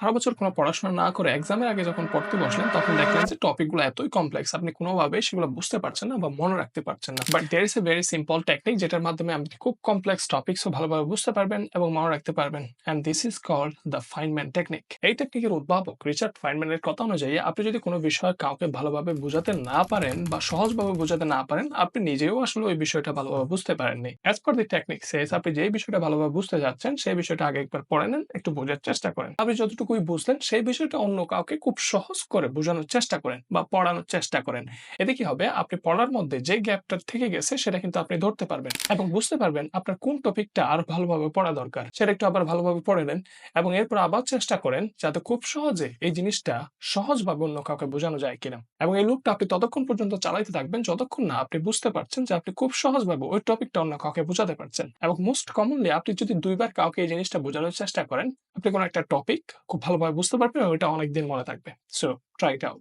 সারা বছর কোনো পড়াশোনা না করে এক্সামের আগে যখন পড়তে বসলেন, তখন দেখলেন যে টপিকগুলো এতই কমপ্লেক্স, আপনি কোনোভাবেই সেগুলো বুঝতে পারছেন না বা মনে রাখতে পারছেন না। But there is a very simple technique যেটার মাধ্যমে আপনি খুব কমপ্লেক্স টপিকসও ভালোভাবে বুঝতে পারবেন এবং মনে রাখতে পারবেন। And this is called the Feynman technique. এই টেকনিকের উদ্ভাবক রিচার্ড ফাইনম্যানের কথা অনুযায়ী আপনি যদি কোনো বিষয় কাউকে ভালোভাবে বোঝাতে না পারেন বা সহজভাবে বোঝাতে না পারেন, আপনি নিজেও আসলে ওই বিষয়টা ভালোভাবে বুঝতে পারেননি। অ্যাজ পার দি টেকনিক সেজ, আপনি যেই বিষয়টা ভালোভাবে বুঝতে যাচ্ছেন সেই বিষয়টা আগে একবার পড়ে নেন, একটু বোঝার চেষ্টা করেন। আপনি যতটুকুই বুঝলেন সেই বিষয়টা অন্য কাউকে খুব সহজ করে বোঝানোর চেষ্টা করেন বা পড়ানোর চেষ্টা করেন। এতে কি হবে, আপনি পড়ার মধ্যে যে গ্যাপটা থেকে গেছে সেটা কিন্তু আপনি ধরতে পারবেন এবং বুঝতে পারবেন আপনার কোন টপিকটা আরো ভালোভাবে পড়া দরকার। সেটা একটু আবার ভালোভাবে পড়ে নেন এবং এরপর আবার চেষ্টা করেন যাতে খুব সহজে এই জিনিসটা সহজভাবে অন্য কাউকে বোঝানো যায় কিনা। এবং এই লুপটা আপনি ততক্ষণ পর্যন্ত চালাইতে থাকবেন যতক্ষণ না আপনি বুঝতে পারছেন যে আপনি খুব সহজভাবে ওই টপিকটা অন্য কাউকে বোঝাতে পারছেন। এবং মোস্ট কমনলি আপনি যদি ২ বার কাউকে এই জিনিসটা বোঝানোর চেষ্টা করেন, আপনি কোন একটা টপিক খুব ভালোভাবে বুঝতে পারবেন এবং এটা অনেকদিন মনে থাকবে। So try it out.